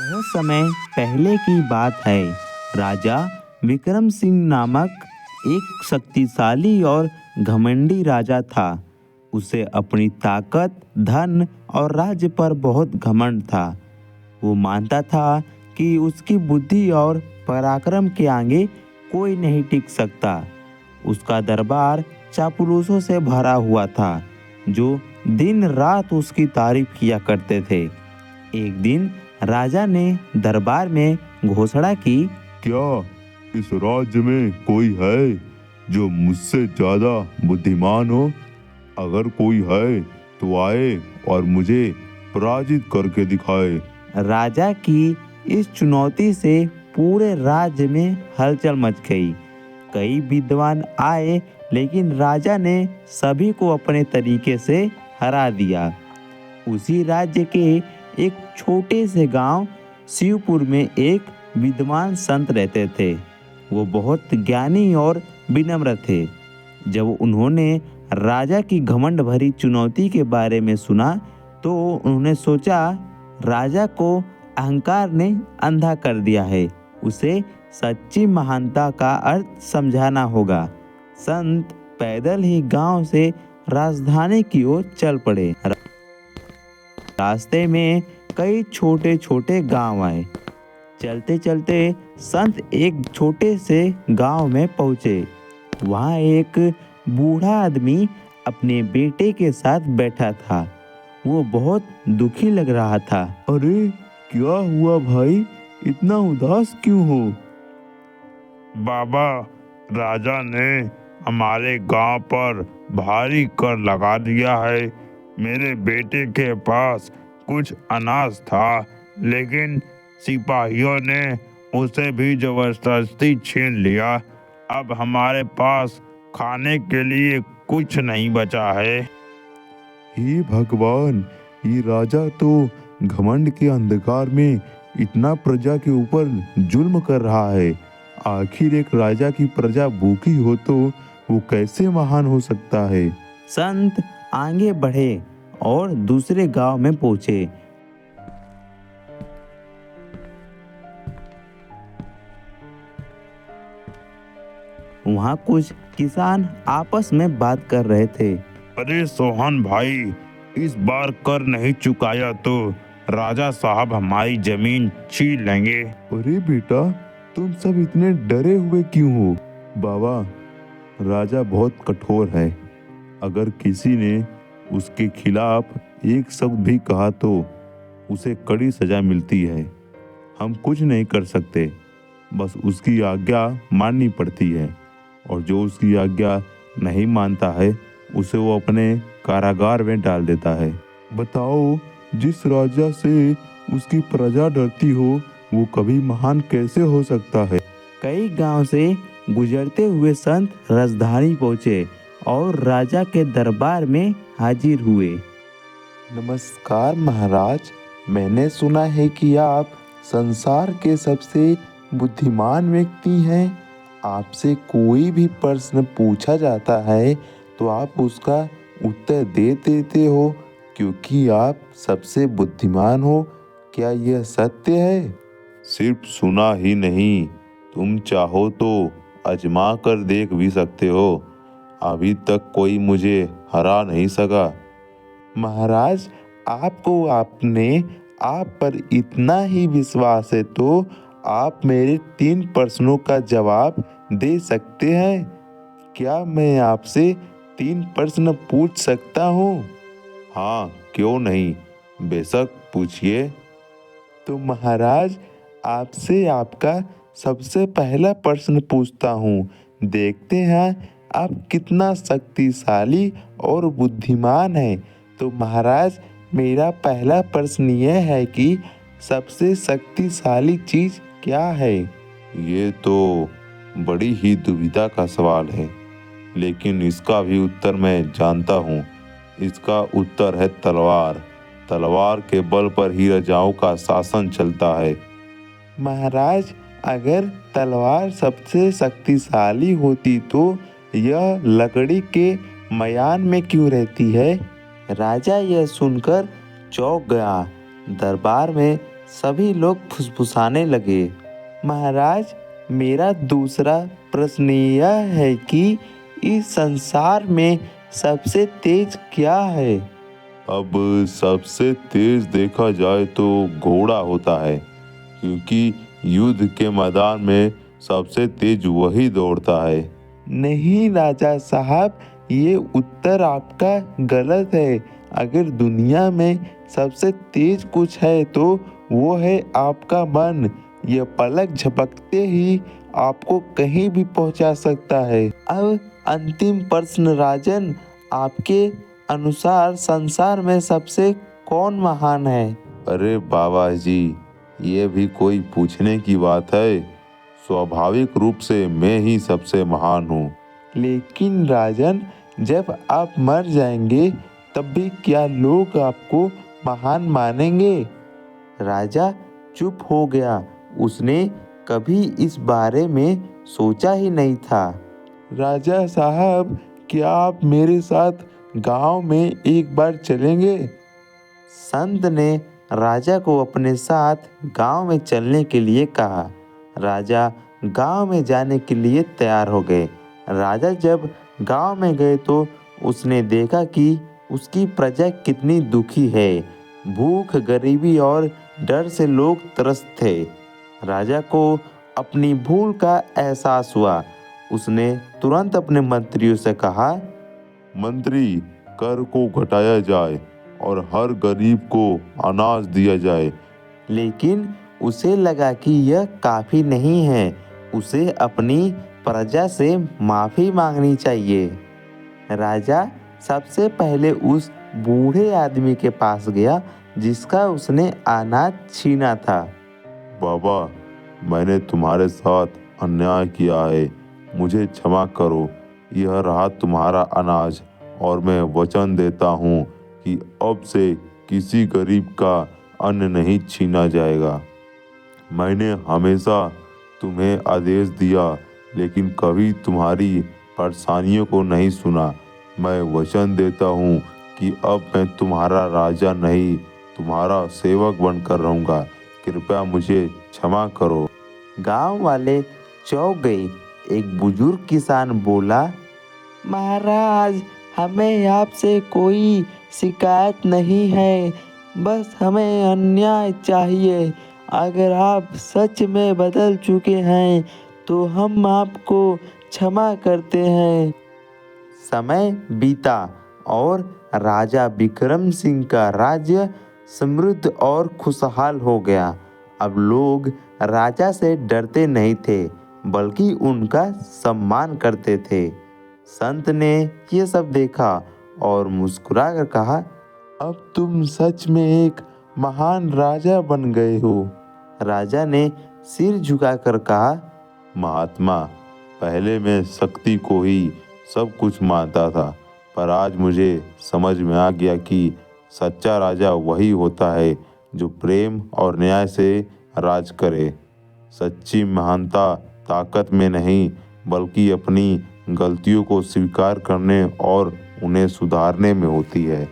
बहुत समय पहले की बात है। राजा विक्रम सिंह नामक एक शक्तिशाली और घमंडी राजा था। उसे अपनी ताकत, धन और राज्य पर बहुत घमंड था। वो मानता था कि उसकी बुद्धि और पराक्रम के आगे कोई नहीं टिक सकता। उसका दरबार चापलूसों से भरा हुआ था, जो दिन रात उसकी तारीफ किया करते थे। एक दिन राजा ने दरबार में घोषणा की, क्या इस राज्य में कोई है जो मुझसे ज्यादा बुद्धिमान हो? अगर कोई है तो आए और मुझे पराजित करके दिखाए। राजा की इस चुनौती से पूरे राज्य में हलचल मच गई। कई विद्वान आए, लेकिन राजा ने सभी को अपने तरीके से हरा दिया। उसी राज्य के एक छोटे से गांव शिवपुर में एक विद्वान संत रहते थे। वो बहुत ज्ञानी और विनम्र थे। जब उन्होंने राजा की घमंड भरी चुनौती के बारे में सुना, तो उन्होंने सोचा, राजा को अहंकार ने अंधा कर दिया है। उसे सच्ची महानता का अर्थ समझाना होगा। संत पैदल ही गांव से राजधानी की ओर चल पड़े। रास्ते में कई छोटे छोटे गांव आए। चलते चलते संत एक छोटे से गांव में पहुंचे। वहां एक बूढ़ा आदमी अपने बेटे के साथ बैठा था। वो बहुत दुखी लग रहा था। अरे क्या हुआ भाई, इतना उदास क्यों हो? बाबा, राजा ने हमारे गांव पर भारी कर लगा दिया है। मेरे बेटे के पास कुछ अनाज था, लेकिन सिपाहियों ने उसे भी जबरदस्ती छीन लिया। अब हमारे पास खाने के लिए कुछ नहीं बचा है। हे भगवान, ये राजा तो घमंड के अंधकार में इतना प्रजा के ऊपर जुल्म कर रहा है। आखिर एक राजा की प्रजा भूखी हो तो वो कैसे महान हो सकता है? संत आगे बढ़े और दूसरे गांव में पहुंचे। वहां कुछ किसान आपस में बात कर रहे थे। अरे सोहन भाई, इस बार कर नहीं चुकाया तो राजा साहब हमारी जमीन छीन लेंगे। अरे बेटा, तुम सब इतने डरे हुए क्यों हो? बाबा, राजा बहुत कठोर है। अगर किसी ने उसके खिलाफ एक शब्द भी कहा तो उसे कड़ी सजा मिलती है। हम कुछ नहीं कर सकते, बस उसकी आज्ञा माननी पड़ती है। और जो उसकी आज्ञा नहीं मानता है, उसे वो अपने कारागार में डाल देता है। बताओ, जिस राजा से उसकी प्रजा डरती हो, वो कभी महान कैसे हो सकता है? कई गांव से गुजरते हुए संत राजधानी पहुंचे और राजा के दरबार में हाजिर हुए। नमस्कार महाराज, मैंने सुना है कि आप संसार के सबसे बुद्धिमान व्यक्ति हैं। आपसे कोई भी प्रश्न पूछा जाता है तो आप उसका उत्तर दे देते हो, क्योंकि आप सबसे बुद्धिमान हो। क्या यह सत्य है? सिर्फ सुना ही नहीं, तुम चाहो तो आजमा कर देख भी सकते हो। अभी तक कोई मुझे हरा नहीं सका। महाराज, आपको आप पर इतना ही विश्वास है तो आप मेरे 3 प्रश्नों का जवाब दे सकते हैं। क्या मैं आपसे 3 प्रश्न पूछ सकता हूँ? हाँ, क्यों नहीं, बेशक पूछिए। तो महाराज, आपसे आपका सबसे पहला प्रश्न पूछता हूँ। देखते हैं आप कितना शक्तिशाली और बुद्धिमान हैं। तो महाराज, मेरा पहला प्रश्न यह है कि सबसे शक्तिशाली चीज क्या है? ये तो बड़ी ही दुविधा का सवाल है, लेकिन इसका भी उत्तर मैं जानता हूँ। इसका उत्तर है तलवार। तलवार के बल पर ही राजाओं का शासन चलता है। महाराज, अगर तलवार सबसे शक्तिशाली होती तो यह लकड़ी के मयान में क्यों रहती है? राजा यह सुनकर चौंक गया। दरबार में सभी लोग फुसफुसाने लगे। महाराज, मेरा दूसरा प्रश्न यह है कि इस संसार में सबसे तेज क्या है? अब सबसे तेज देखा जाए तो घोड़ा होता है, क्योंकि युद्ध के मैदान में सबसे तेज वही दौड़ता है। नहीं राजा साहब, ये उत्तर आपका गलत है। अगर दुनिया में सबसे तेज कुछ है तो वो है आपका मन। ये पलक झपकते ही आपको कहीं भी पहुंचा सकता है। अब अंतिम प्रश्न राजन, आपके अनुसार संसार में सबसे कौन महान है? अरे बाबा जी, ये भी कोई पूछने की बात है? स्वाभाविक रूप से मैं ही सबसे महान हूँ। लेकिन राजन, जब आप मर जाएंगे तब भी क्या लोग आपको महान मानेंगे? राजा चुप हो गया। उसने कभी इस बारे में सोचा ही नहीं था। राजा साहब, क्या आप मेरे साथ गांव में एक बार चलेंगे? संत ने राजा को अपने साथ गांव में चलने के लिए कहा। राजा गांव में जाने के लिए तैयार हो गए। राजा जब गांव में गए तो उसने देखा कि उसकी प्रजा कितनी दुखी है। भूख, गरीबी और डर से लोग त्रस्त थे। राजा को अपनी भूल का एहसास हुआ। उसने तुरंत अपने मंत्रियों से कहा, मंत्री, कर को घटाया जाए और हर गरीब को अनाज दिया जाए। लेकिन उसे लगा कि यह काफ़ी नहीं है। उसे अपनी प्रजा से माफ़ी मांगनी चाहिए। राजा सबसे पहले उस बूढ़े आदमी के पास गया जिसका उसने अनाज छीना था। बाबा, मैंने तुम्हारे साथ अन्याय किया है, मुझे क्षमा करो। यह रहा तुम्हारा अनाज और मैं वचन देता हूँ कि अब से किसी गरीब का अन्न नहीं छीना जाएगा। मैंने हमेशा तुम्हें आदेश दिया, लेकिन कभी तुम्हारी परेशानियों को नहीं सुना। मैं वचन देता हूँ कि अब मैं तुम्हारा राजा नहीं, तुम्हारा सेवक बनकर रहूँगा। कृपया मुझे क्षमा करो। गांव वाले चौंक गए। एक बुजुर्ग किसान बोला, महाराज, हमें आपसे कोई शिकायत नहीं है, बस हमें अन्याय चाहिए। अगर आप सच में बदल चुके हैं तो हम आपको क्षमा करते हैं। समय बीता और राजा विक्रम सिंह का राज्य समृद्ध और खुशहाल हो गया। अब लोग राजा से डरते नहीं थे, बल्कि उनका सम्मान करते थे। संत ने ये सब देखा और मुस्कुराकर कहा, अब तुम सच में एक महान राजा बन गए हो। राजा ने सिर झुकाकर कहा, महात्मा, पहले मैं शक्ति को ही सब कुछ मानता था, पर आज मुझे समझ में आ गया कि सच्चा राजा वही होता है जो प्रेम और न्याय से राज करे। सच्ची महानता ताकत में नहीं, बल्कि अपनी गलतियों को स्वीकार करने और उन्हें सुधारने में होती है।